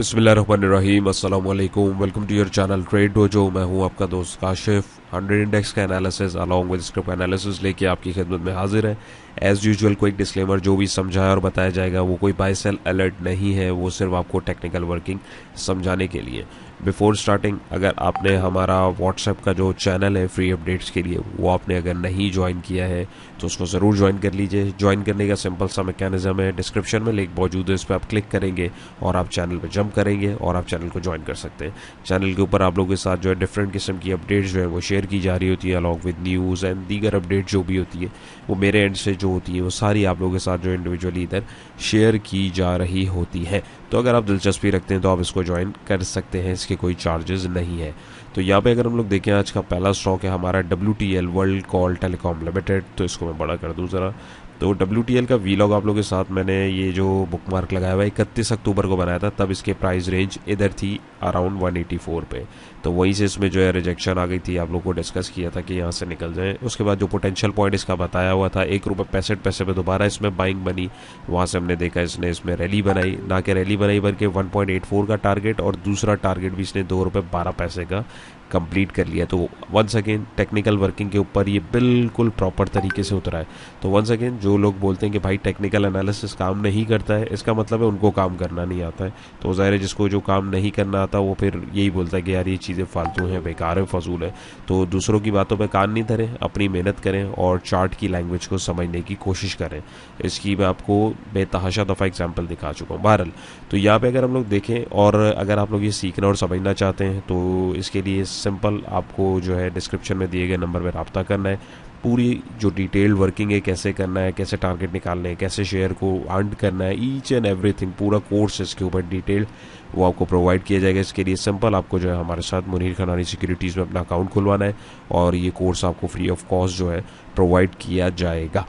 बिस्मिल्लाहिर्रहमानिर्रहीम, अस्सलाम वालेकुम। Welcome to your channel Trade Dojo. मैं हूं आपका दोस्त काशिफ। 100 इंडेक्स का analysis along with script analysis लेके आपकी खिदमत में हाजिर है। एज यूजुअल कोई डिस्क्लेमर, जो भी समझाया और बताया जाएगा वो कोई बाय सेल अलर्ट नहीं है, वो सिर्फ आपको टेक्निकल वर्किंग समझाने के लिए। बिफोर स्टार्टिंग, अगर आपने हमारा व्हाट्सएप का जो चैनल है फ्री अपडेट्स के लिए, वो आपने अगर नहीं ज्वाइन किया है तो उसको ज़रूर ज्वाइन कर लीजिए। ज्वाइन करने का सिंपल सा मैकेनिज्म है, डिस्क्रिप्शन में लिंक मौजूद है, इस पर आप क्लिक करेंगे और आप चैनल पे जंप करेंगे और आप चैनल को ज्वाइन कर सकते हैं। चैनल के ऊपर आप लोगों के साथ जो है डिफरेंट किस्म की अपडेट्स जो है वो शेयर की जा रही होती है, अलॉन्ग विद न्यूज़ एंड दीगर अपडेट जो भी होती है वो मेरे एंड से जो होती है वो सारी आप लोगों के साथ जो इंडिविजुअली इधर शेयर की जा रही होती है। तो अगर आप दिलचस्पी रखते हैं तो आप इसको ज्वाइन कर सकते हैं, इसके कोई चार्जेस नहीं है। तो यहाँ पे अगर हम लोग देखें, आज का पहला स्टॉक है हमारा WTL, world call telecom limited. तो इसको मैं बड़ा कर दूँ ज़रा। तो WTL का वीलॉग आप लोगों के साथ मैंने ये जो बुकमार्क लगाया हुआ है 31 अक्टूबर को बनाया था, तब इसके प्राइस रेंज इधर थी अराउंड 184 पे। तो वहीं से इसमें जो है रिजेक्शन आ गई थी, आप लोगों को डिस्कस किया था कि यहाँ से निकल जाए। उसके बाद जो पोटेंशियल पॉइंट इसका बताया हुआ था, ₹1.65 पे दोबारा इसमें बाइंग बनी। वहाँ से हमने देखा इसने इसमें रैली बनाई, ना कि रैली बनाई बल्कि 1.84 का टारगेट और दूसरा टारगेट भी इसने ₹2.12 का कंप्लीट कर लिया। तो वंस अगेन टेक्निकल वर्किंग के ऊपर ये बिल्कुल प्रॉपर तरीके से उतरा है। तो वंस अगेन जो लोग बोलते हैं कि भाई टेक्निकल एनालिसिस काम नहीं करता है, इसका मतलब है उनको काम करना नहीं आता है। तो ज़ाहिर है जिसको जो काम नहीं करना आता वो फिर यही बोलता है कि यार ये चीज़ें फालतू हैं, बेकार है, फजूल है। तो दूसरों की बातों पर कान नहीं धरें, अपनी मेहनत करें और चार्ट की लैंग्वेज को समझने की कोशिश करें। इसकी मैं आपको बेतहाशा दफ़ा एग्जाम्पल दिखा चुका हूँ। बहरहाल, तो यहाँ पे अगर हम लोग देखें और अगर आप लोग ये सीखना और समझना चाहते हैं तो इसके लिए सिंपल आपको जो है डिस्क्रिप्शन में दिए गए नंबर पर रब्ता करना है। पूरी जो डिटेल्ड वर्किंग है, कैसे करना है, कैसे टारगेट निकालने हैं, कैसे शेयर को अर्न करना है, ईच एंड एवरीथिंग, पूरा कोर्स इसके ऊपर डिटेल वो आपको प्रोवाइड किया जाएगा। इसके लिए सिंपल आपको जो है हमारे साथ मुनीर खनानी सिक्योरिटीज़ में अपना अकाउंट खुलवाना है और ये कोर्स आपको फ्री ऑफ कॉस्ट जो है प्रोवाइड किया जाएगा।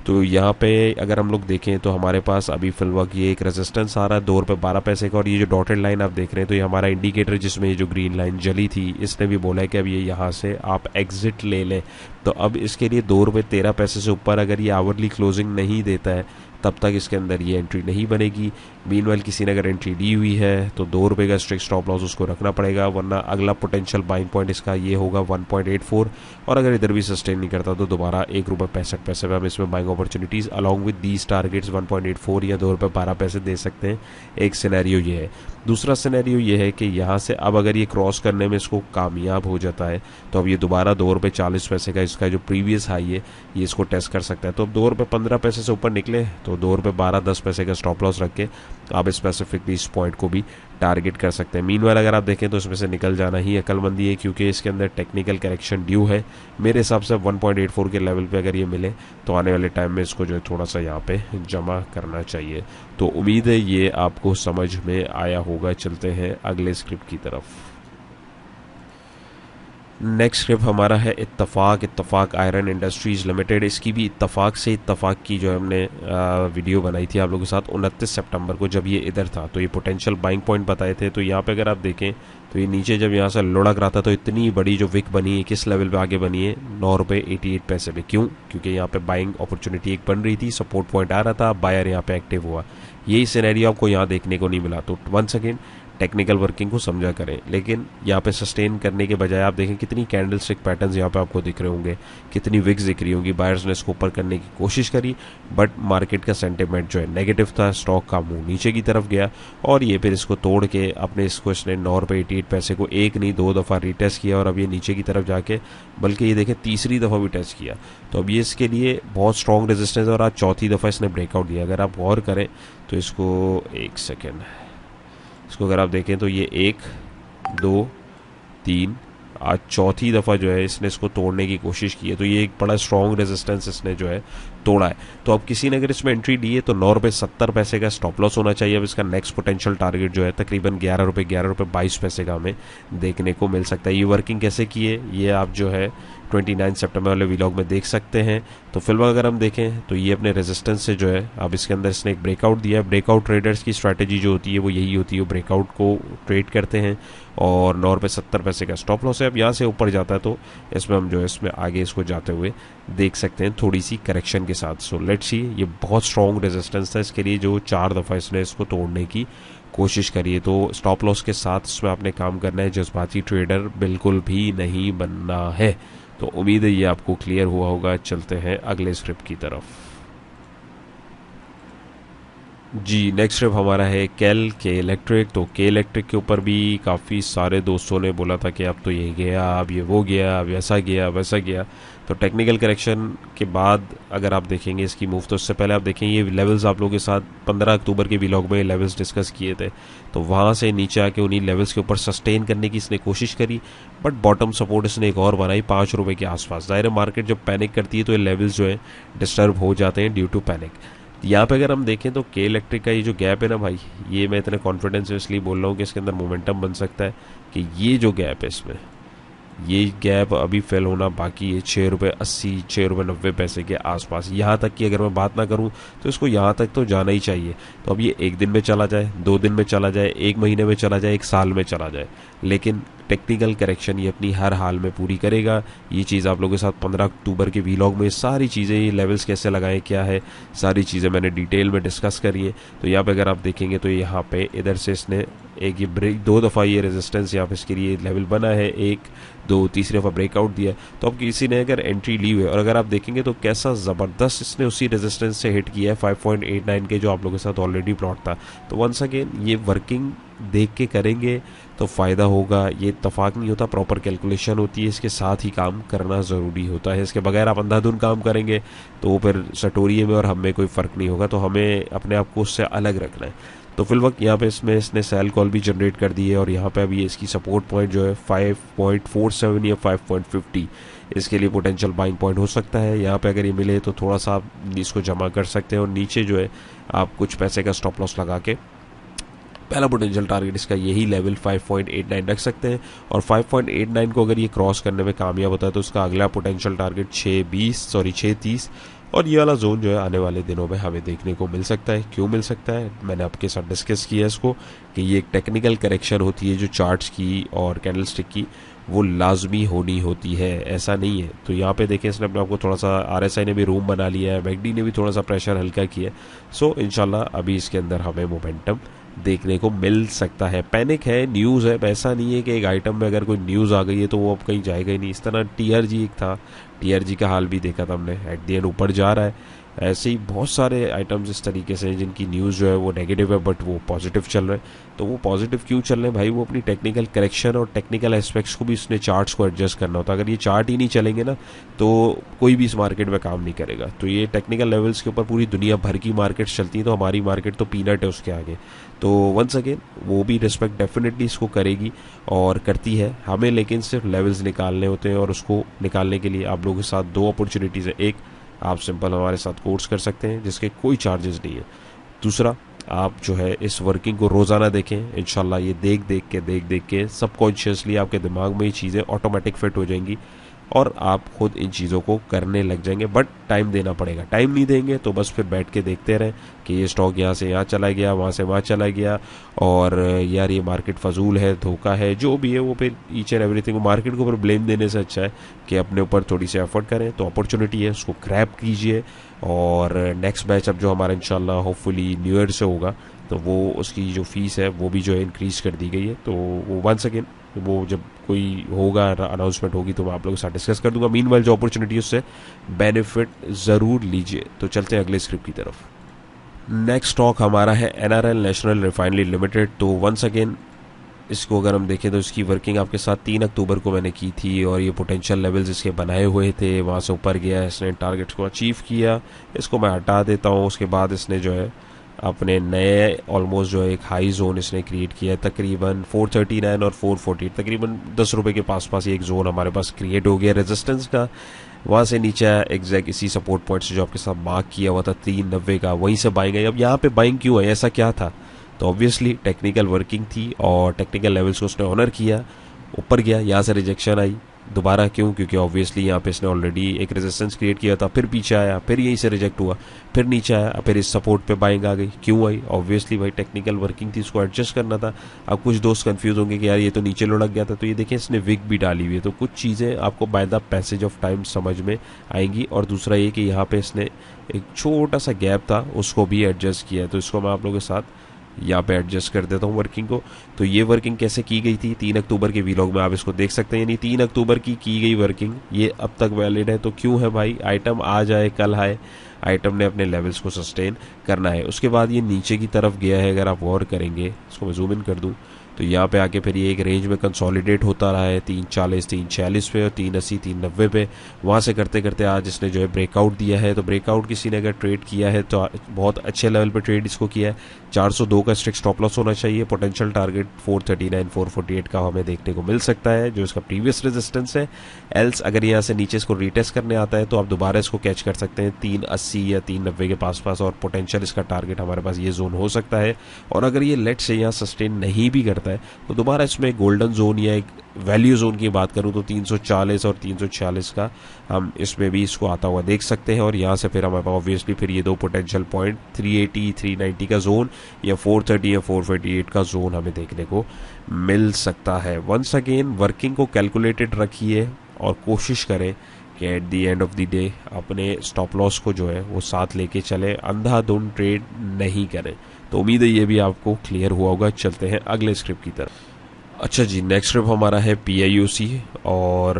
तो यहाँ पे अगर हम लोग देखें तो हमारे पास अभी फिलवक्त ये एक रेजिस्टेंस आ रहा है ₹2.12 का, और ये जो डॉटेड लाइन आप देख रहे हैं तो ये हमारा इंडिकेटर जिसमें ये जो ग्रीन लाइन जली थी, इसने भी बोला है कि अब ये यहाँ से आप एग्जिट ले लें। तो अब इसके लिए ₹2.13 से ऊपर अगर ये आवरली क्लोजिंग नहीं देता है तब तक इसके अंदर ये एंट्री नहीं बनेगी। मीनवाइल किसी ने अगर एंट्री ली हुई है तो ₹2 का स्ट्रिक्ट स्टॉप लॉस उसको रखना पड़ेगा, वरना अगला पोटेंशियल बाइंग पॉइंट इसका ये होगा 1.84, और अगर इधर भी सस्टेन नहीं करता तो दोबारा ₹1.65 पे हम इसमें buying opportunities along with these targets 1.84 या ₹2.12 दे सकते हैं। एक सिनेरियो ये है। दूसरा सिनेरियो ये है कि यहाँ से अब अगर ये क्रॉस करने में इसको कामयाब हो जाता है तो अब ये दोबारा ₹2.40 का इसका जो प्रीवियस हाई है ये इसको टेस्ट कर सकता है। तो अब ₹2.15 से ऊपर निकले तो ₹2.12 का स्टॉप लॉस रख के आप स्पेसिफिकली इस पॉइंट को भी टारगेट कर सकते हैं। मीनवाइल अगर आप देखें तो इसमें से निकल जाना ही अक्लमंदी है, क्योंकि इसके अंदर टेक्निकल करेक्शन ड्यू है। मेरे हिसाब से 1.84 के लेवल पे अगर ये मिले तो आने वाले टाइम में इसको जो है थोड़ा सा यहाँ पे जमा करना चाहिए। तो उम्मीद है ये आपको समझ में आया होगा। चलते हैं अगले स्क्रिप्ट की तरफ। नेक्स्ट स्क्रिप्ट हमारा है इत्तफाक आयरन इंडस्ट्रीज़ लिमिटेड। इसकी भी इत्तफाक की जो हमने वीडियो बनाई थी आप लोगों के साथ 29 सितंबर को, जब ये इधर था तो ये पोटेंशियल बाइंग पॉइंट बताए थे। तो यहाँ पे अगर आप देखें तो ये नीचे जब यहाँ से लुढ़क रहा था तो इतनी बड़ी जो विक बनी है, किस लेवल पे आगे बनी है, ₹9.88 पे। क्यों? क्योंकि यहाँ पे बाइंग अपॉर्चुनिटी एक बन रही थी, सपोर्ट पॉइंट आ रहा था, बायर यहाँ पे एक्टिव हुआ। यही सिनेरियो आपको यहाँ देखने को नहीं मिला। तो वंस अगेन टेक्निकल वर्किंग को समझा करें, लेकिन यहाँ पे सस्टेन करने के बजाय आप देखें कितनी कैंडल स्टिक पैटर्न्स यहाँ पे आपको दिख रहे होंगे, कितनी विक्स दिख रही होंगी। बायर्स ने इसको ऊपर करने की कोशिश करी बट मार्केट का सेंटिमेंट जो है नेगेटिव था, स्टॉक का मुंह नीचे की तरफ गया और ये फिर इसको तोड़ के अपने इसको इसने ₹9.88 को एक नहीं 2 दफ़ा रीटेस्ट किया और अब ये नीचे की तरफ जाके बल्कि ये देखें तीसरी दफ़ा भी टेस्ट किया। तो अब ये इसके लिए बहुत स्ट्रॉन्ग रेजिस्टेंस है और आज चौथी दफ़ा इसने ब्रेकआउट दिया। अगर आप गौर करें तो इसको एक सेकेंड, इसको अगर आप देखें तो ये 1 2 3 आज चौथी दफ़ा जो है इसने इसको तोड़ने की कोशिश की है। तो ये एक बड़ा स्ट्रॉन्ग रेजिस्टेंस इसने जो है तोड़ा है। तो अब किसी ने अगर इसमें एंट्री ली है तो ₹9.70 का स्टॉप लॉस होना चाहिए। अब इसका नेक्स्ट पोटेंशियल टारगेट जो है तकरीबन ₹11.22 का हमें देखने को मिल सकता है। ये वर्किंग कैसे की है ये आप जो है 29 सितंबर वाले व्लॉग में देख सकते हैं। तो फिलहाल अगर हम देखें तो ये अपने रेजिस्टेंस से जो है अब इसके अंदर इसने एक ब्रेकआउट दिया है। ब्रेकआउट ट्रेडर्स की स्ट्रैटेजी जो होती है वो यही होती है, वो ब्रेकआउट को ट्रेड करते हैं और ₹9.70 का स्टॉप लॉस है। अब यहाँ से ऊपर जाता है तो इसमें हम जो है इसमें आगे इसको जाते हुए देख सकते हैं थोड़ी सी करेक्शन के साथ। सो लेट्स सी, ये बहुत स्ट्रॉन्ग रेजिस्टेंस था, इसके लिए जो 4 दफ़ा इसने इसको तोड़ने की कोशिश करिए। तो स्टॉप लॉस के साथ इसमें आपने काम करना है, जज्बाती ट्रेडर बिल्कुल भी नहीं बनना है। तो उम्मीद है ये आपको क्लियर हुआ होगा। चलते हैं अगले स्क्रिप्ट की तरफ। जी, नेक्स्ट स्टेप हमारा है के इलेक्ट्रिक। तो के इलेक्ट्रिक के ऊपर भी काफ़ी सारे दोस्तों ने बोला था कि अब तो ये गया, अब ये वो गया, अब ऐसा गया, वैसा गया। तो टेक्निकल करेक्शन के बाद अगर आप देखेंगे इसकी मूव, तो उससे पहले आप देखेंगे ये लेवल्स आप लोगों के साथ 15 अक्टूबर के व्लॉग में लेवल्स डिस्कस किए थे। तो वहाँ से नीचे आके उन्हीं लेवल्स के ऊपर सस्टेन करने की इसने कोशिश करी, बट बॉटम सपोर्ट इसने एक और बनाई 5 रुपये के आसपास। ज़ाहिर है मार्केट जब पैनिक करती है तो ये लेवल्स जो है डिस्टर्ब हो जाते हैं ड्यू टू पैनिक। यहाँ पे अगर हम देखें तो के इलेक्ट्रिक का ये जो गैप है ना भाई, ये मैं इतने कॉन्फिडेंस से इसलिए बोल रहा हूँ कि इसके अंदर मोमेंटम बन सकता है कि ये जो गैप है इसमें, ये गैप अभी फेल होना बाकी है 6 रुपये 80, 6 रुपये 90 के आसपास। यहाँ तक कि अगर मैं बात ना करूँ तो इसको यहाँ तक तो जाना ही चाहिए। तो अब ये 1 दिन में चला जाए, 2 दिन में चला जाए, 1 महीने में चला जाए, 1 साल में चला जाए, लेकिन टेक्निकल करेक्शन ये अपनी हर हाल में पूरी करेगा। ये चीज़ आप लोगों के साथ 15 अक्टूबर के व्लॉग में सारी चीज़ें, ये लेवल्स कैसे लगाएं, क्या है, सारी चीज़ें मैंने डिटेल में डिस्कस करी है। तो यहाँ पे अगर आप देखेंगे तो यहाँ पे इधर से इसने एक ये ब्रेक 2 दफ़ा ये रेजिस्टेंस यहाँ पे इसके लिए लेवल बना है, 1 2 तीसरी दफ़ा ब्रेकआउट दिया। तो अब किसी ने अगर एंट्री ली हुई है और अगर आप देखेंगे तो कैसा ज़बरदस्त इसने उसी रेजिस्टेंस से हिट किया है 5.89 के, जो आप लोगों के साथ ऑलरेडी प्लॉट था। तो वंस अगेन ये वर्किंग देख के करेंगे तो फ़ायदा होगा। ये इत्तफाक नहीं होता, प्रॉपर कैलकुलेशन होती है, इसके साथ ही काम करना ज़रूरी होता है। इसके बगैर आप अंधाधुन काम करेंगे तो फिर सटोरिये में और हम में कोई फ़र्क नहीं होगा। तो हमें अपने आप को उससे अलग रखना है। तो फिल वक्त यहाँ पे इसने सेल कॉल भी जनरेट कर दी है और यहाँ पे अभी इसकी सपोर्ट पॉइंट जो है 5.47 या 5.50, इसके लिए पोटेंशियल बाइंग पॉइंट हो सकता है। यहाँ पे अगर ये मिले तो थोड़ा सा आप इसको जमा कर सकते हैं और नीचे जो है आप कुछ पैसे का स्टॉप लॉस लगा के पहला पोटेंशियल टारगेट इसका यही लेवल 5.89 रख सकते हैं। और 5.89 को अगर ये क्रॉस करने में कामयाब होता है तो उसका अगला पोटेंशियल टारगेट 6.30 और ये वाला जोन जो है आने वाले दिनों में हमें देखने को मिल सकता है। क्यों मिल सकता है, मैंने आपके साथ डिस्कस किया इसको कि ये एक टेक्निकल करेक्शन होती है जो चार्ट्स की और कैंडलस्टिक की वो लाजमी होनी होती है, ऐसा नहीं है। तो यहाँ पे देखें इसने अपने आपको थोड़ा सा आरएसआई ने भी रूम बना लिया है, मैकडी ने भी थोड़ा सा प्रेशर हल्का किया है। सो इंशाल्लाह अभी इसके अंदर हमें मोमेंटम देखने को मिल सकता है। पैनिक है, न्यूज़ है, ऐसा नहीं है कि एक आइटम में अगर कोई न्यूज़ आ गई है तो वो अब कहीं जाएगा ही नहीं। इस तरह टीआरजी एक था, टीआरजी का हाल भी देखा था हमने, एट दी एंड ऊपर जा रहा है। ऐसे ही बहुत सारे आइटम्स इस तरीके से हैं जिनकी न्यूज़ जो है वो नेगेटिव है बट वो पॉजिटिव चल रहे हैं। तो वो पॉजिटिव क्यों चल रहे हैं भाई, वो अपनी टेक्निकल करेक्शन और टेक्निकल एस्पेक्ट्स को भी इसने चार्ट्स को एडजस्ट करना होता है। अगर ये चार्ट ही नहीं चलेंगे ना तो कोई भी इस मार्केट में काम नहीं करेगा। तो ये टेक्निकल लेवल्स के ऊपर पूरी दुनिया भर की मार्केट्स चलती हैं, तो हमारी मार्केट तो पीनट है उसके आगे। तो वंस अगेन वो भी रिस्पेक्ट डेफिनेटली इसको करेगी और करती है हमें, लेकिन सिर्फ लेवल्स निकालने होते हैं और उसको निकालने के लिए आप लोगों के साथ 2 अपॉर्चुनिटीज़ है। एक, आप सिंपल हमारे साथ कोर्स कर सकते हैं जिसके कोई चार्जेस नहीं है। दूसरा, आप जो है इस वर्किंग को रोज़ाना देखें, इंशाल्लाह ये देख देख के सबकॉन्शियसली आपके दिमाग में ये चीज़ें ऑटोमेटिक फिट हो जाएंगी और आप खुद इन चीज़ों को करने लग जाएंगे। बट टाइम देना पड़ेगा, टाइम नहीं देंगे तो बस फिर बैठ के देखते रहें कि ये स्टॉक यहाँ से यहाँ चला गया, वहाँ से वहाँ चला गया और यार ये मार्केट फजूल है, धोखा है, जो भी है वो फिर ईच एंड एवरीथिंग मार्केट को ऊपर ब्लेम देने से अच्छा है कि अपने ऊपर थोड़ी सी एफर्ट करें। तो अपॉर्चुनिटी है, उसको क्रैप कीजिए। और नेक्स्ट बैच अब जो हमारा इंशाल्लाह होपफुली न्यू ईयर से होगा तो वो उसकी जो फीस है वो भी जो है इंक्रीज़ कर दी गई है। तो वो वंस अगेन वो जब कोई होगा अनाउंसमेंट होगी तो मैं आप लोगों के साथ डिस्कस कर दूंगा। मीनवाइल जो अपॉर्चुनिटी उससे बेनिफिट ज़रूर लीजिए। तो चलते हैं अगले स्क्रिप्ट की तरफ। नेक्स्ट स्टॉक हमारा है एनआरएल नेशनल रिफाइनरी लिमिटेड। तो वंस अगेन इसको अगर हम देखें तो इसकी वर्किंग आपके साथ 3 अक्टूबर को मैंने की थी और ये पोटेंशियल लेवल्स इसके बनाए हुए थे, वहाँ से ऊपर गया, इसने टारगेट्स को अचीव किया। इसको मैं हटा देता हूँ। उसके बाद इसने जो है अपने नए ऑलमोस्ट जो है एक हाई जोन इसने क्रिएट किया है तकरीबन 439 और 448, तकरीबन 10 रुपये के पास ये एक जोन हमारे पास क्रिएट हो गया रेजिस्टेंस का। वहाँ से नीचे एग्जैक्ट इसी सपोर्ट पॉइंट से जो आपके साथ मार्क किया हुआ था 390 का, वहीं से बाइंग है। अब यहाँ पे बाइंग क्यों है, ऐसा क्या था, तो ऑब्वियसली टेक्निकल वर्किंग थी और टेक्निकल लेवल्स को उसने ऑनर किया, ऊपर गया, यहाँ से रिजेक्शन आई दोबारा। क्यों, क्योंकि ऑब्वियसली यहाँ पे इसने ऑलरेडी एक रेजिस्टेंस क्रिएट किया था, फिर पीछे आया, फिर यहीं से रिजेक्ट हुआ, फिर नीचे आया, फिर इस सपोर्ट पे बाइंग आ गई। क्यों आई, ऑब्वियसली भाई टेक्निकल वर्किंग थी, इसको एडजस्ट करना था। अब कुछ दोस्त कंफ्यूज होंगे कि यार ये तो नीचे लुढ़क गया था, तो ये देखें इसने विक भी डाली हुई है। तो कुछ चीज़ें आपको by the passage of time समझ में आएंगी। और दूसरा ये कि यहाँ पे इसने एक छोटा सा गैप था उसको भी एडजस्ट किया है। तो इसको मैं आप लोगों के साथ यहाँ पे एडजस्ट कर देता हूँ वर्किंग को। तो ये वर्किंग कैसे की गई थी 3 अक्टूबर के वीलॉग में आप इसको देख सकते हैं, यानी 3 अक्टूबर की गई वर्किंग ये अब तक वैलिड है। तो क्यों है भाई, आइटम आज आए कल आए, आइटम ने अपने लेवल्स को सस्टेन करना है। उसके बाद ये नीचे की तरफ गया है, अगर आप गौर करेंगे, इसको मैं जूम इन कर दूँ तो यहाँ पे आके फिर ये एक रेंज में कंसोलिडेट होता रहा है 340 346 पे और 380 390 पे। वहाँ से करते करते आज इसने जो है ब्रेकआउट दिया है। तो ब्रेकआउट किसी ने अगर ट्रेड किया है तो बहुत अच्छे लेवल पे ट्रेड इसको किया है। 402 का स्ट्रिक्ट स्टॉप लॉस होना चाहिए। पोटेंशियल टारगेट 439 448 का हमें देखने को मिल सकता है, जो इसका प्रीवियस रेजिस्टेंस है। एल्स अगर यहाँ से नीचे इसको रीटेस्ट करने आता है तो आप दोबारा इसको कैच कर सकते हैं 380 या 390 के पास पास, और पोटेंशियल इसका टारगेट हमारे पास ये जोन हो सकता है। और अगर ये लेट से यहाँ सस्टेन नहीं भी करता है तो दोबारा इसमें गोल्डन जोन या एक वैल्यू जोन की बात करूं तो 340 और 346 का हम इसमें भी इसको आता हुआ देख सकते हैं। और यहाँ से फिर हमारे पास ऑब्वियसली फिर ये दो पोटेंशियल पॉइंट 380 390 का जोन या 430 या 448 का जोन हमें देखने को मिल सकता है। वंस अगेन वर्किंग को कैलकुलेटेड रखिए और कोशिश करें कि at the end of the day अपने स्टॉप लॉस को जो है वो साथ लेके चले, अंधाधुंध ट्रेड नहीं करें। तो उम्मीद है ये भी आपको क्लियर हुआ होगा। चलते हैं अगले स्क्रिप्ट की तरफ। अच्छा जी, नेक्स्ट स्क्रिप्ट हमारा है PIOC और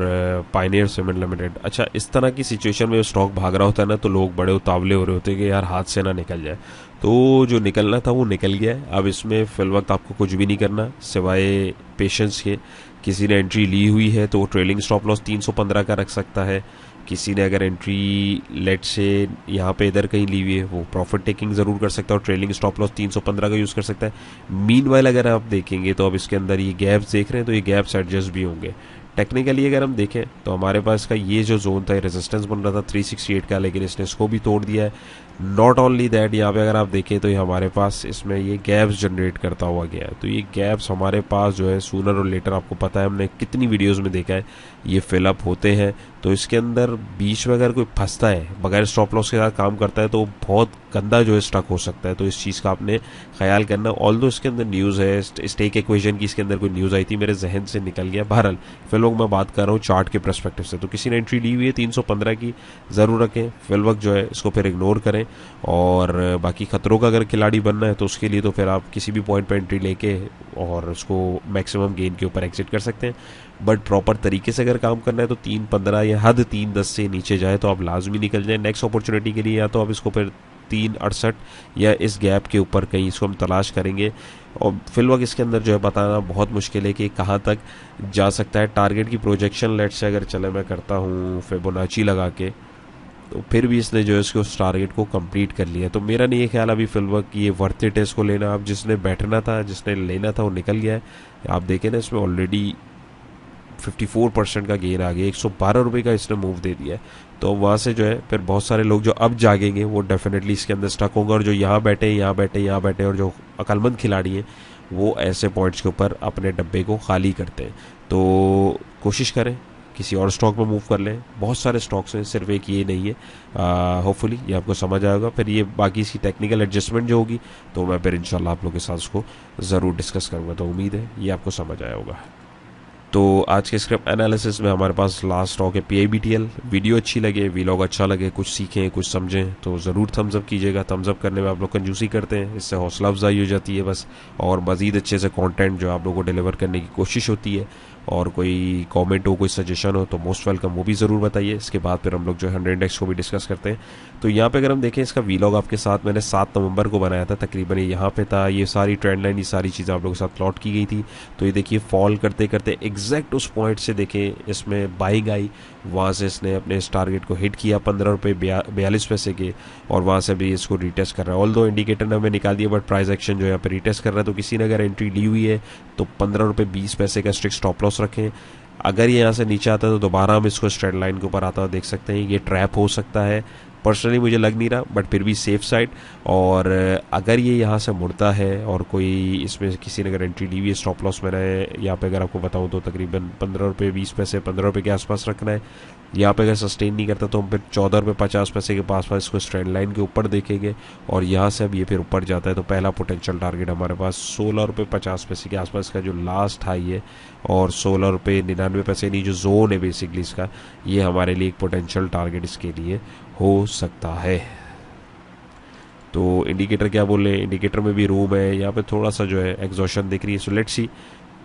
पायनियर सीमेंट लिमिटेड। अच्छा, इस तरह की सिचुएशन में स्टॉक भाग रहा होता है ना तो लोग बड़े उतावले हो रहे होते हैं कि यार हाथ से ना निकल जाए। तो जो निकलना था वो निकल गया है। अब इसमें फिल वक्त आपको कुछ भी नहीं करना सिवाय पेशेंस के। किसी ने एंट्री ली हुई है तो वो ट्रेलिंग स्टॉप लॉस 315 का रख सकता है। किसी ने अगर एंट्री लेट से यहाँ पे इधर कहीं ली हुई है वो प्रॉफिट टेकिंग ज़रूर कर सकता है और ट्रेलिंग स्टॉप लॉस 315 का यूज़ कर सकता है। मीनवाइल अगर आप देखेंगे तो अब इसके अंदर ये गैप्स देख रहे हैं तो ये गैप्स एडजस्ट भी होंगे। टेक्निकली अगर हम देखें तो हमारे पास का ये जो जोन था रेजिस्टेंस बन रहा था 368 का, लेकिन इसने इसको भी तोड़ दिया है। नॉट ओनली दैट, यहाँ पे अगर आप देखें तो ये हमारे पास इसमें ये गैप्स जनरेट करता हुआ गया है। तो ये गैप्स हमारे पास जो है सूनर और लेटर, आपको पता है हमने कितनी वीडियोस में देखा है, ये फिलअप होते हैं। तो इसके अंदर बीच में अगर कोई फंसता है बगैर स्टॉप लॉस के साथ काम करता है तो बहुत गंदा जो है स्टक हो सकता है। तो इस चीज़ का आपने ख्याल करना। ऑल्दो इसके अंदर न्यूज़ है, स्टेक इक्वेशन की इसके अंदर कोई न्यूज़ आई थी, मेरे जहन से निकल गया। बहरहाल फिर लोग मैं बात कर रहा हूँ चार्ट के परस्पेक्टिव से। तो किसी ने एंट्री ली हुई है 315 की, ज़रूर रखें। फिल वक्त जो है इसको फिर इग्नोर करें। और बाकी खतरों का अगर खिलाड़ी बनना है तो उसके लिए तो फिर आप किसी भी पॉइंट पर एंट्री लेके और उसको मैक्सिमम गेन के ऊपर एग्जिट कर सकते हैं। बट प्रॉपर तरीके से अगर काम करना है तो 315 या हद 310 से नीचे जाए तो आप लाजमी निकल जाए नेक्स्ट अपॉर्चुनिटी के लिए। या तो आप इसको फिर 368 या इस गैप के ऊपर कहीं इसको हम तलाश करेंगे। और फिल वक्त इसके अंदर जो है बताना बहुत मुश्किल है कि कहाँ तक जा सकता है। टारगेट की प्रोजेक्शन लेट से अगर चले मैं करता हूँ फिबोनाची लगा के, तो फिर भी इसने जो है इसके उस टारगेट को कंप्लीट कर लिया। तो मेरा नहीं है ख्याल अभी फिल वक्त ये वर्थ इट है इसको लेना। अब जिसने बैठना था, जिसने लेना था वो निकल गया है। आप देखें ना इसमें ऑलरेडी 54% का गेन आ गया, 112 रुपये का इसने मूव दे दिया है। तो वहाँ से जो है फिर बहुत सारे लोग जो अब जागेंगे वो डेफिनेटली इसके अंदर स्टक होंगे। और जो यहाँ बैठे यहाँ बैठे यहाँ बैठे और जो अक्लमंद खिलाड़ी हैं वो ऐसे पॉइंट्स के ऊपर अपने डब्बे को खाली करते हैं। तो कोशिश करें किसी और स्टॉक में मूव कर लें। बहुत सारे स्टॉक्स हैं, सिर्फ एक ये नहीं है। होपफुली ये आपको समझ आएगा। फिर ये बाकी इसकी टेक्निकल एडजस्टमेंट जो होगी तो मैं फिर इंशाल्लाह आप लोगों के साथ उसको ज़रूर डिस्कस करूँगा। तो उम्मीद है ये आपको समझ आया होगा। तो आज के स्क्रिप्ट एनालिसिस में हमारे पास लास्ट स्टॉक है PIBTL। वीडियो अच्छी लगे, वीलॉग अच्छा लगे, कुछ सीखें कुछ समझें तो ज़रूर थम्स अप कीजिएगा। थम्स अप करने में आप लोग कंजूसी करते हैं, इससे हौसला अफजाई हो जाती है बस। और मज़ीद अच्छे से कंटेंट जो आप लोगों को डिलीवर करने की कोशिश होती है। और कोई कमेंट हो, कोई सजेशन हो तो मोस्ट वेलकम, वो भी ज़रूर बताइए। इसके बाद फिर हम लोग जो है 100 इंडेक्स को भी डिस्कस करते हैं। तो यहाँ पे अगर हम देखें इसका वीलॉग आपके साथ मैंने 7 नवंबर को बनाया था, तकरीबन ये यहाँ पे था। ये सारी ट्रेंड लाइन, ये सारी चीज़ें आप लोगों के साथ प्लॉट की गई थी। तो ये देखिए फॉल करते करते एग्जैक्ट उस पॉइंट से देखें इसमें बाइंग आई, वहाँ से इसने अपने इस टारगेट को हिट किया 15 रुपये 42 पैसे के, और वहाँ से भी इसको रीटेस्ट कर रहा है। ऑल दो इंडिकेटर ने हमें निकाल दिया बट प्राइस एक्शन जो है यहाँ पे रीटेस्ट कर रहा है। तो किसी ने अगर एंट्री ली हुई है तो 15 रुपये 20 पैसे का स्ट्रिक्ट स्टॉप लॉस रखें। अगर ये यहाँ से नीचे आता है तो दोबारा हम इसको स्ट्रेट लाइन के ऊपर आता हुआ देख सकते हैं। ये ट्रैप हो सकता है, पर्सनली मुझे लग नहीं रहा बट फिर भी सेफ साइड। और अगर ये यहाँ से मुड़ता है और कोई इसमें किसी ने अगर एंट्री ली हुई है, स्टॉप लॉस मैंने यहाँ पे अगर आपको बताऊँ तो तकरीबन 15 रुपये 20 पैसे 15 रुपये के आसपास रखना है। यहाँ पे अगर सस्टेन नहीं करता तो हम फिर 14 रुपये 50 पैसे के पास इसको स्ट्रेट लाइन के ऊपर देखेंगे। और यहाँ से अब ये फिर ऊपर जाता है तो पहला पोटेंशियल टारगेट हमारे पास 16 रुपये 50 पैसे के आसपास का जो लास्ट हाई है, और 16 रुपये 99 पैसे नहीं जो जोन है बेसिकली इसका, ये हमारे लिए एक पोटेंशियल टारगेट इसके लिए हो सकता है। तो इंडिकेटर क्या बोल रहे हैं, इंडिकेटर में भी रूम है, यहाँ पे थोड़ा सा जो है एग्जॉशन दिख रही है। सो लेट्स सी,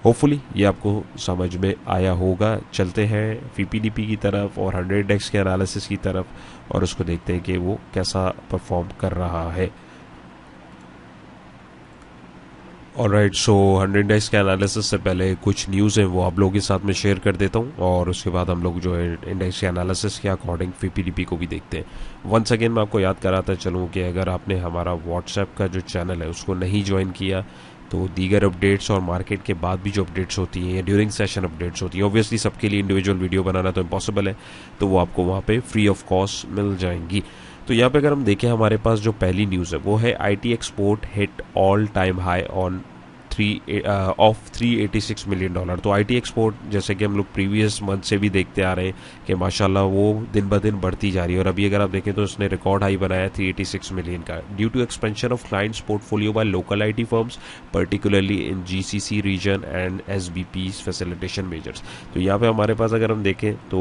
होपफुली ये आपको समझ में आया होगा। चलते हैं पीपीडीपी की तरफ और 100 इंडेक्स के एनालिसिस की तरफ और उसको देखते हैं कि वो कैसा परफॉर्म कर रहा है। ऑलराइट, सो 100 इंडेक्स के एनालिसिस से पहले कुछ न्यूज़ हैं वो आप लोगों के साथ में शेयर कर देता हूँ और उसके बाद हम लोग जो है इंडेक्स के एनालिसिस के अकॉर्डिंग पीपीडीपी को भी देखते हैं। वंस अगेन मैं आपको याद कराता चलूँ कि अगर आपने हमारा व्हाट्सएप का जो चैनल है उसको नहीं ज्वाइन किया तो दीगर अपडेट्स और मार्केट के बाद भी जो अपडेट्स होती हैं या ड्यूरिंग सेशन अपडेट्स होती हैं, ऑब्वियसली सबके लिए इंडिविजुअल वीडियो बनाना तो इम्पॉसिबल है, तो वो आपको वहाँ पे फ्री ऑफ कॉस्ट मिल जाएंगी। तो यहाँ पे अगर हम देखें हमारे पास जो पहली न्यूज़ है वो है IT export hit all time high on 386 million dollar. तो आईटी एक्सपोर्ट जैसे कि हम लोग प्रीवियस मंथ से भी देखते आ रहे हैं कि माशाल्लाह वो दिन ब दिन बढ़ती जा रही है और अभी अगर आप देखें तो उसने रिकॉर्ड हाई बनाया 386 मिलियन का due to expansion of clients portfolio by local IT firms particularly in GCC region and SBP facilitation measures. तो यहाँ पे हमारे पास अगर हम देखें तो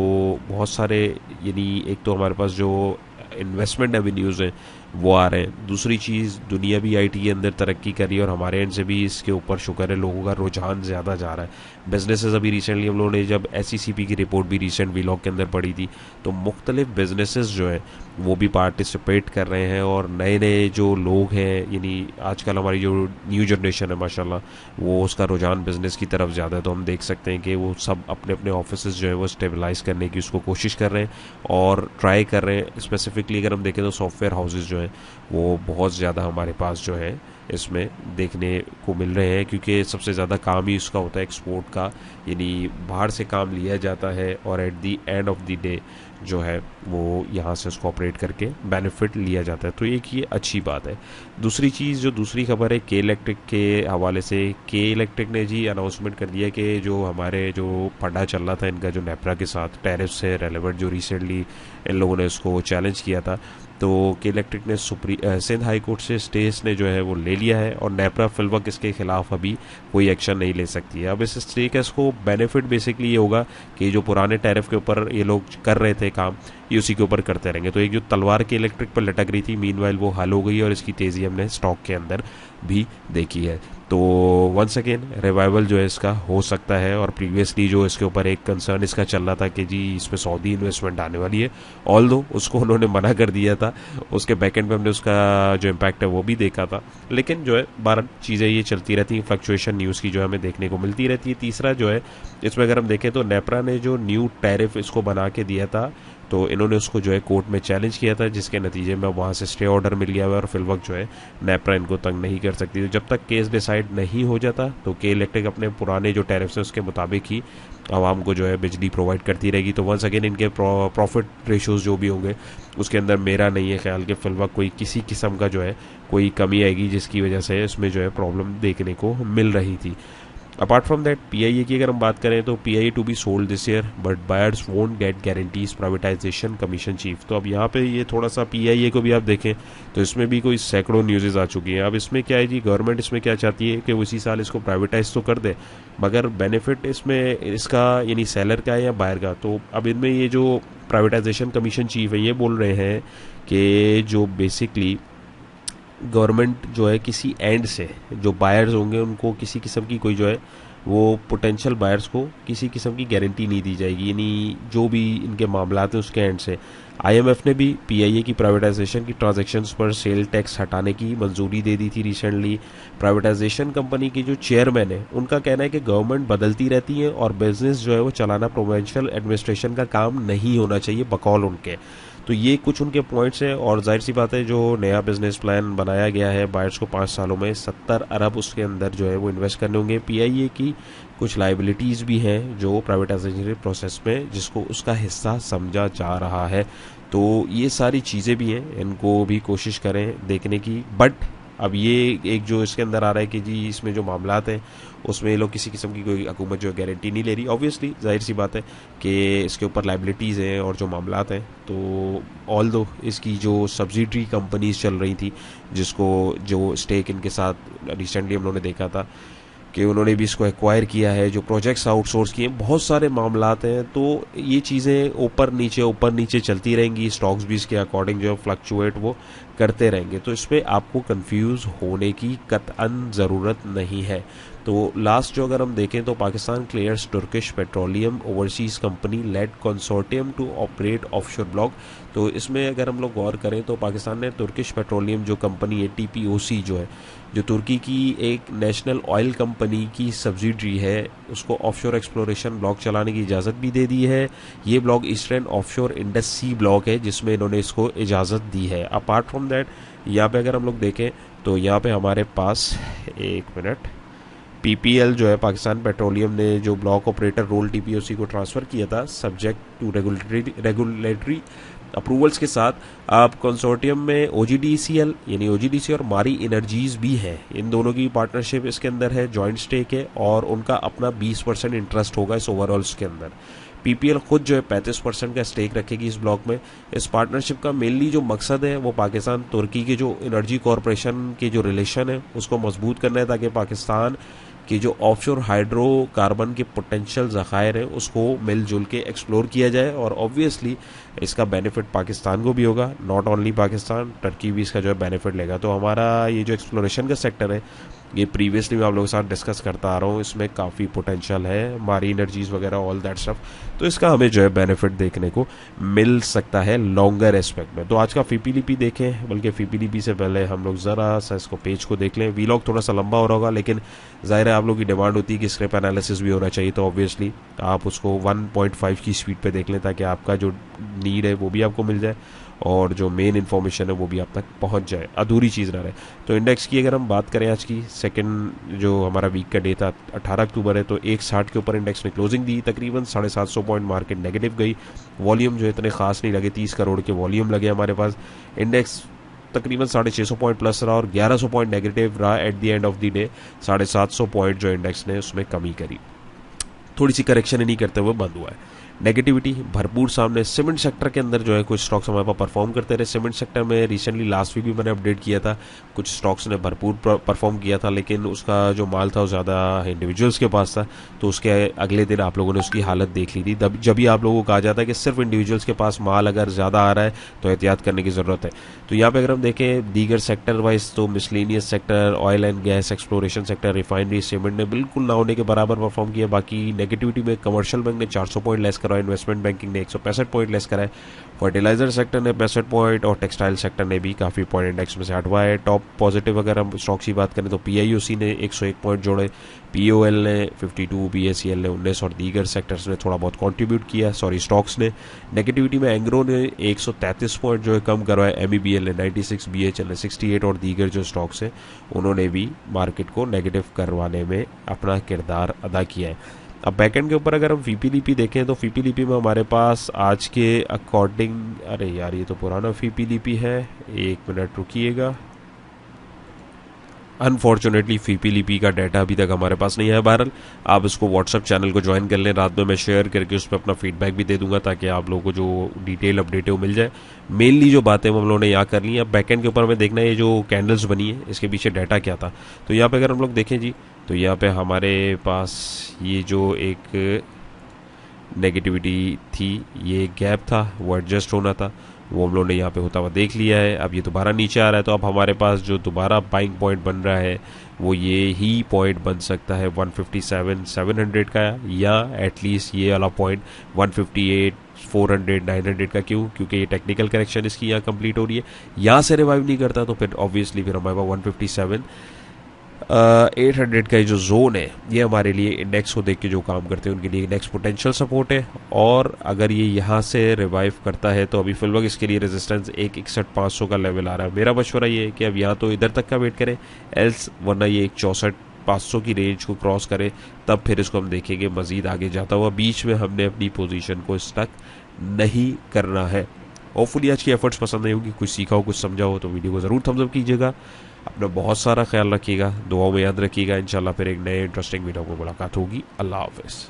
बहुत सारे, यानी एक तो हमारे पास जो इन्वेस्टमेंट एवेन्यूज़ हैं वो आ रहे हैं, दूसरी चीज़ दुनिया भी आईटी के अंदर तरक्की कर रही है और हमारे एंड से भी इसके ऊपर शुक्र है लोगों का रुझान ज़्यादा जा रहा है। बिजनेसेस अभी रिसेंटली हम लोगों ने जब एसईसीपी की रिपोर्ट भी रिसेंट वीलॉग के अंदर पड़ी थी तो मुख्तलिफ बिजनेसेस जो है वो भी पार्टिसिपेट कर रहे हैं और नए नए जो लोग हैं, यानी आजकल हमारी जो न्यू जनरेशन है माशाल्लाह वो उसका रुझान बिजनेस की तरफ ज़्यादा है। तो हम देख सकते हैं कि वो सब अपने अपने ऑफिस जो है वो स्टेबलाइज करने की उसको कोशिश कर रहे हैं और ट्राई कर रहे हैं। स्पेसिफिकली अगर हम देखें तो सॉफ्टवेयर हाउसेज जो हैं वो बहुत ज़्यादा हमारे पास जो है इसमें देखने को मिल रहे हैं क्योंकि सबसे ज़्यादा काम ही उसका होता है एक्सपोर्ट का, यानी बाहर से काम लिया जाता है और at the end of the day जो है वो यहाँ से उसको ऑपरेट करके बेनिफिट लिया जाता है। तो एक ये अच्छी बात है। दूसरी चीज़ जो दूसरी खबर है के इलेक्ट्रिक के हवाले से, के इलेक्ट्रिक ने जी अनाउंसमेंट कर दिया कि जो हमारे जो फंडा चल रहा था इनका जो नेपरा के साथ टैरिफ से रेलेवेंट जो रिसेंटली इन लोगों ने उसको चैलेंज किया था, तो के इलेक्ट्रिक ने सिंध हाई कोर्ट से स्टेस ने जो है वो ले लिया है और नेपरा फिलवक इसके खिलाफ अभी कोई एक्शन नहीं ले सकती है। अब इस स्टे केस को बेनिफिट बेसिकली ये होगा कि जो पुराने टैरिफ के ऊपर ये लोग कर रहे थे काम ये उसी के ऊपर करते रहेंगे। तो एक जो तलवार के इलेक्ट्रिक पर लटक रही थी मीनवाइल वो हल हो गई और इसकी तेज़ी हमने स्टॉक के अंदर भी देखी है। तो वंस अगेन रिवाइवल जो है इसका हो सकता है और प्रीवियसली जो इसके ऊपर एक कंसर्न इसका चल रहा था कि जी इसमें सऊदी इन्वेस्टमेंट आने वाली है, ऑल दो उसको उन्होंने मना कर दिया था, उसके बैकएंड पे हमने उसका जो इम्पैक्ट है वो भी देखा था। लेकिन जो है 12 चीज़ें ये चलती रहती हैं, फ्लक्चुएशन न्यूज़ की जो हमें देखने को मिलती रहती है। तीसरा जो है इसमें अगर हम देखें तो नेपरा ने जो न्यू टैरिफ इसको बना के दिया था तो इन्होंने उसको जो है कोर्ट में चैलेंज किया था जिसके नतीजे में वहाँ से स्टे ऑर्डर मिल गया हुआ और फिल वक्त जो है नेपरा इनको तंग नहीं कर सकती। तो जब तक केस डिसाइड नहीं हो जाता तो के इलेक्ट्रिक अपने पुराने जो टैरिफ्स हैं उसके मुताबिक ही आवाम को जो है बिजली प्रोवाइड करती रहेगी। तो वंस अगेन इनके प्रॉफिट रेशोज़ जो भी होंगे उसके अंदर मेरा नहीं है ख्याल कि फिल वक्त कोई किसी किस्म का जो है कोई कमी आएगी जिसकी वजह से इसमें जो है प्रॉब्लम देखने को मिल रही थी। अपार्ट फ्रॉम दैट पीआईए की अगर हम बात करें तो PIA to be sold this year but buyers won't get guarantees privatisation commission chief. तो अब यहाँ पे ये थोड़ा सा पीआईए को भी आप देखें तो इसमें भी कोई सैकड़ों न्यूज़ आ चुकी हैं। अब इसमें क्या है जी, गवर्नमेंट इसमें क्या चाहती है कि वो इसी साल इसको प्राइवेटाइज तो कर दे मगर बेनिफिट इसमें इसका यानी सेलर का है या बायर का। तो अब इनमें ये जो प्राइवेटाइजेशन कमीशन चीफ है ये बोल रहे हैं कि जो बेसिकली गवर्नमेंट जो है किसी एंड से जो बायर्स होंगे उनको किसी किस्म की कोई जो है वो पोटेंशियल बायर्स को किसी किस्म की गारंटी नहीं दी जाएगी, यानी जो भी इनके मामलात हैं उसके एंड से। आईएमएफ ने भी पीआईए की प्राइवेटाइजेशन की ट्रांजैक्शंस पर सेल टैक्स हटाने की मंजूरी दे दी थी रिसेंटली। प्राइवेटाइजेशन कंपनी की जो चेयरमैन है उनका कहना है कि गवर्नमेंट बदलती रहती है और बिजनेस जो है वो चलाना प्रोविंशियल एडमिनिस्ट्रेशन का काम नहीं होना चाहिए बकौल उनके। तो ये कुछ उनके पॉइंट्स हैं और जाहिर सी बात है जो नया बिजनेस प्लान बनाया गया है बायर्स को 5 सालों में 70 अरब उसके अंदर जो है वो इन्वेस्ट करने होंगे। पीआईए की कुछ लाइबिलिटीज़ भी हैं जो प्राइवेटाइजेशन प्रोसेस में जिसको उसका हिस्सा समझा जा रहा है। तो ये सारी चीज़ें भी हैं, इनको भी कोशिश करें देखने की। बट अब ये एक जो इसके अंदर आ रहा है कि जी इसमें जो मामलात हैं उसमें ये लोग किसी किस्म की कोई हुकूमत जो गारंटी नहीं ले रही। ऑब्वियसली जाहिर सी बात है कि इसके ऊपर लाइबिलिटीज़ हैं और जो मामलात हैं तो ऑल दो इसकी जो सब्सिडरी कंपनीज चल रही थी जिसको जो स्टेक इनके साथ रिसेंटली हम लोगों ने देखा था कि उन्होंने भी इसको एक्वायर किया है, जो प्रोजेक्ट्स आउटसोर्स किए, बहुत सारे मामलात हैं। तो ये चीज़ें ऊपर नीचे चलती रहेंगी, स्टॉक्स भी इसके अकॉर्डिंग जो फ्लक्चुएट वो करते रहेंगे। तो इस पर आपको कंफ्यूज होने की कतअन ज़रूरत नहीं है। तो लास्ट जो अगर हम देखें तो Pakistan clears Turkish petroleum overseas company led consortium to operate offshore block. तो इसमें अगर हम लोग गौर करें तो पाकिस्तान ने तुर्किश पेट्रोलियम जो कंपनी है, TPOC जो है, जो तुर्की की एक नेशनल ऑयल कंपनी की सब्सिडरी है, उसको ऑफशोर एक्सप्लोरेशन ब्लॉक चलाने की इजाज़त भी दे दी है। ये block eastern offshore Indus sea block है जिसमें इन्होंने इसको इजाज़त दी है। अपार्ट फ्रॉम दैट यहाँ पे अगर हम लोग देखें तो यहाँ पे हमारे पास एक मिनट PPL जो है, पाकिस्तान पेट्रोलियम ने जो ब्लॉक ऑपरेटर रोल TPOC को ट्रांसफ़र किया था सब्जेक्ट टू रेगुलेटरी अप्रूवल्स के साथ। आप कंसोर्टियम में OGDCL यानी OGDC और मारी एनर्जीज भी हैं, इन दोनों की पार्टनरशिप इसके अंदर है, जॉइंट स्टेक है और उनका अपना 20% इंटरेस्ट होगा इस ओवरऑल्स के अंदर। PPL खुद जो है 35% का स्टेक रखेगी इस ब्लॉक में। इस पार्टनरशिप का मेनली जो मकसद है वो पाकिस्तान तुर्की के जो एनर्जी कॉरपोरेशन के जो रिलेशन है उसको मजबूत करना है, ताकि पाकिस्तान कि जो ऑफशोर हाइड्रोकार्बन के पोटेंशियल ज़खायर हैं उसको मिलजुल के एक्सप्लोर किया जाए। और ऑब्वियसली इसका बेनिफिट पाकिस्तान को भी होगा, नॉट ओनली पाकिस्तान, टर्की भी इसका जो है बेनिफिट लेगा। तो हमारा ये जो एक्सप्लोरेशन का सेक्टर है ये प्रीवियसली मैं आप लोगों के साथ डिस्कस करता आ रहा हूँ, इसमें काफ़ी पोटेंशियल है, मारी एनर्जीज वगैरह ऑल दैट स्टफ। तो इसका हमें जो है बेनिफिट देखने को मिल सकता है लॉन्गर एस्पेक्ट में। तो आज का फीपीलीपी देखें, बल्कि फीपीलीपी से पहले हम लोग ज़रा सा इसको पेज को देख लें। वीलॉग थोड़ा सा लंबा हो रहा होगा, लेकिन ज़ाहिर है आप लोगों की डिमांड होती है कि स्क्रिप्ट एनालिसिस भी होना चाहिए, तो ऑब्वियसली आप उसको 1.5 की स्पीड पे देख लें ताकि आपका जो नीड है वो भी आपको मिल जाए और जो मेन इन्फॉर्मेशन है वो भी आप तक पहुंच जाए, अधूरी चीज़ ना रहे। तो इंडेक्स की अगर हम बात करें, आज की सेकंड जो हमारा वीक का डे था 18 अक्टूबर है, तो 160 के ऊपर इंडेक्स ने क्लोजिंग दी, तकरीबन 750 पॉइंट मार्केट नेगेटिव गई। वॉल्यूम जो इतने खास नहीं लगे, 30 करोड़ के वॉल्यूम लगे हमारे पास। इंडेक्स तकरीबन 650 पॉइंट प्लस रहा और 1100 पॉइंट नेगेटिव रहा at the end of the day. 750 point जो इंडेक्स ने उसमें कमी करी, थोड़ी सी करेक्शन ही नहीं करते हुए बंद हुआ है। नेगेटिविटी भरपूर सामने सीमेंट सेक्टर के अंदर जो है कुछ स्टॉक्स हमारे पास परफॉर्म करते रहे। सीमेंट सेक्टर में रिसेंटली लास्ट वीक भी मैंने अपडेट किया था, कुछ स्टॉक्स ने भरपूर परफॉर्म किया था, लेकिन उसका जो माल था वो ज़्यादा इंडिविजुअल्स के पास था, तो उसके अगले दिन आप लोगों ने उसकी हालत देख ली थी। जब भी आप लोगों को कहा जाता है कि सिर्फ इंडिविजुअल्स के पास माल अगर ज़्यादा आ रहा है तो एहतियात करने की ज़रूरत है। तो यहाँ पर अगर हम देखें दीगर सेक्टर वाइज, तो miscellaneous sector, oil and gas, exploration sector, refinery, cement ने बिल्कुल ना होने के बराबर परफॉर्म किया। बाकी नेगेटिविटी में कमर्शियल बैंक ने 400 पॉइंट लेस करा, इन्वेस्टमेंट बैंकिंग ने 165 पॉइंट लेस करा है, फर्टिलाइजर सेक्टर ने 65 पॉइंट और टेक्सटाइल सेक्टर ने भी काफ़ी पॉइंट इंडेक्स में से हटवा है। टॉप पॉजिटिव अगर हम स्टॉक्स की बात करें तो PIOC ने 101 पॉइंट जोड़े, POL ने 52, BACL ने 19 और दीगर सेक्टर्स ने थोड़ा बहुत कंट्रीब्यूट किया, स्टॉक्स ने। नेगेटिविटी में एंग्रो ने 133 पॉइंट जो है कम करवाए, MEBL ने 96, BHL ने 68 और दीगर जो स्टॉक्स हैं उन्होंने भी मार्केट को नेगेटिव करवाने में अपना किरदार अदा किया है। अब बैकएंड के ऊपर अगर हम फीपीलीपी देखें तो फीपीलीपी में हमारे पास आज के अकॉर्डिंग, अरे यार ये तो पुराना फीपीलीपी है, एक मिनट रुकिएगा। अनफॉर्चुनेटली फीपीलीपी का डाटा अभी तक हमारे पास नहीं है। बहरहाल आप इसको व्हाट्सअप चैनल को ज्वाइन कर लें, रात में मैं शेयर करके उस पर अपना फीडबैक भी दे दूंगा ताकि आप लोगों को जो डिटेल अपडेट है वो मिल जाए। मेनली जो बातें हम लोगों ने यहाँ कर ली। अब बैकएंड के ऊपर हमें देखना है ये जो कैंडल्स बनी है इसके पीछे डाटा क्या था। तो यहाँ पे अगर हम लोग देखें जी, तो यहाँ पे हमारे पास ये जो एक नेगेटिविटी थी, ये गैप था, वो एडजस्ट होना था, वो हम लोगों ने यहाँ पे होता हुआ देख लिया है। अब ये दोबारा नीचे आ रहा है, तो अब हमारे पास जो दोबारा बाइंग पॉइंट बन रहा है वो ये ही पॉइंट बन सकता है 157,700 का, या एटलीस्ट ये वाला पॉइंट 158,400, 900 का। क्यों? क्योंकि ये टेक्निकल करेक्शन इसकी यहाँ कंप्लीट हो रही है। यहाँ से रिवाइव नहीं करता तो फिर ऑब्वियसली फिर हमारे पास 157,800 का जो जोन है ये हमारे लिए इंडेक्स को देख के जो काम करते हैं उनके लिए इंडेक्स पोटेंशियल सपोर्ट है। और अगर ये यहाँ से रिवाइव करता है तो अभी फिलहाल इसके लिए रेजिस्टेंस 161,500 का लेवल आ रहा है। मेरा मशवरा ये है कि अब यहाँ तो इधर तक का वेट करें, एल्स वरना ये 164,500 की रेंज को क्रॉस करे, तब फिर इसको हम देखेंगे मजीद आगे जाता हुआ। बीच में हमने अपनी पोजीशन को स्टक नहीं करना है। होपफुली आज की एफर्ट्स पसंद आई होगी, कुछ सीखा हो, कुछ समझा हो तो वीडियो को ज़रूर थम्स अप कीजिएगा। अपना बहुत सारा ख्याल रखिएगा, दुआओं में याद रखिएगा। इंशाल्लाह फिर एक नए इंटरेस्टिंग वीडियो को मुलाकात होगी। अल्लाह हाफ़िज़।